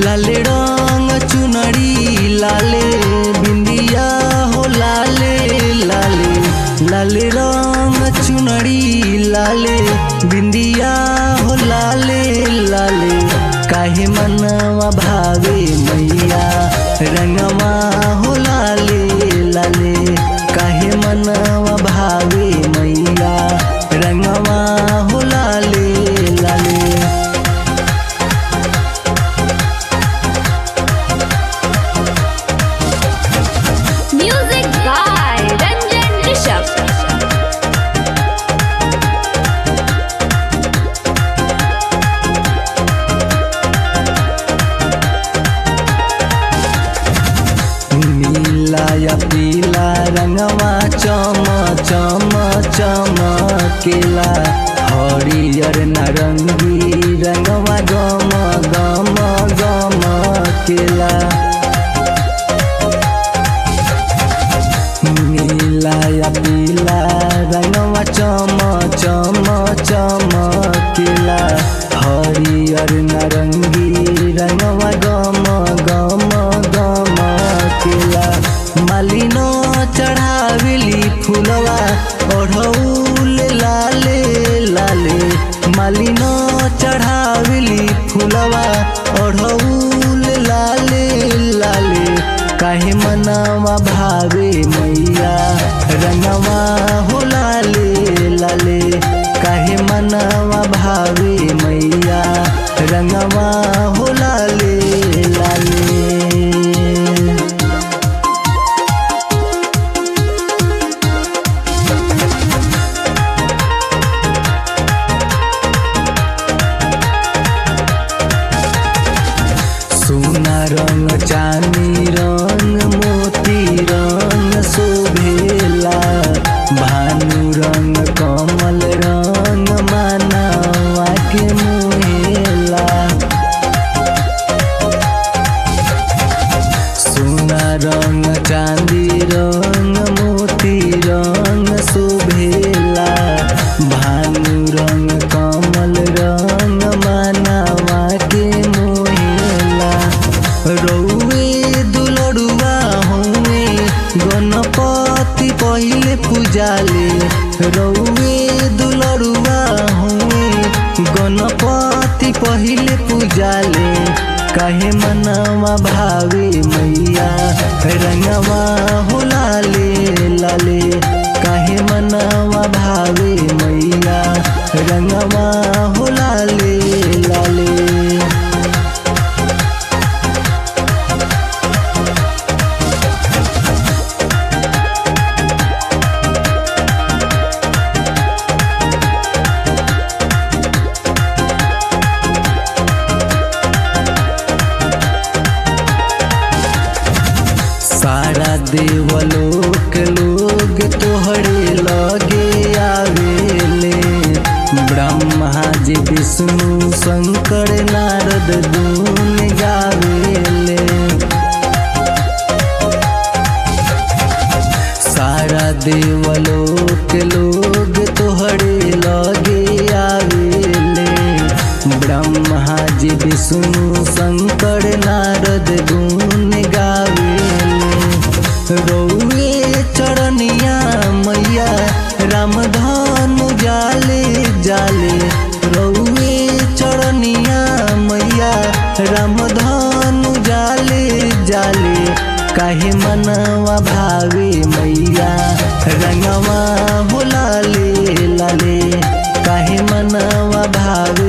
लाले रंग चुनरी लाले बिंदिया हो लाले लाले, लाले रंग चुनरी लाले बिंदिया हो लाले लाले। काहे मनवा भावे मैया रंगवा हो लाले लाले, काहे मनवा भावे मैया रंगवा हो लाले लाले। Music by Ranjan Rishabh. नीला या पीला रंगवा चम चम चमकेला, हरियर नारंगी रंगवा गम गम गमकेला। नीला या पीला रंगवा चम चम चमकेला, हरियर नारंगी रंगवा गम गम गमकेला। मालिनो चढ़ावेली फूलवा ओढ़ौल लाले लाले, मालिनो चढ़ावेली फूलवा ओढ़ौल लाले लाले। काहे मनवा भावे मैया रंगवा हो लाले लाले, काहे मनवा भावे मैया रंगवा हो लाले लाले। सोना रंग चांदी रंग मोती रंग शोभेला, भानु रंग कमल रंग मानवा के मोहेला। सोना रंग चांदी रंग मोती रंग शोभेला, भानु रंग कमल रंग मानवा के मोहेला। रउए दुलड़ुआ हुए गणपति पहिले पूजाले, रउए दुलड़ुआ हुए गणपति पहिले पूजाले। काहे मनवा भावे मैया रंगवा हो लाले लाले, काहे मनवा भावे मैया रंगवा हो लाले लाले। सारा देवलोक लोग तोहरे लगे आवेले, ब्रह्मा जी विष्णु शंकर नारद गुण गावेले। सारा देवलोक लोग तोहरे लगे आवेले, ब्रह्मा जी विष्णु शंकर नारद गुण गावेले। रउए चरनिया मैया रामधनु जाले जाले, रउए चरनिया मैया रामधनु जाले जाले। काहे मनवा भावे मैया रंगवा हो लाले लाले, काहे मनवा भावे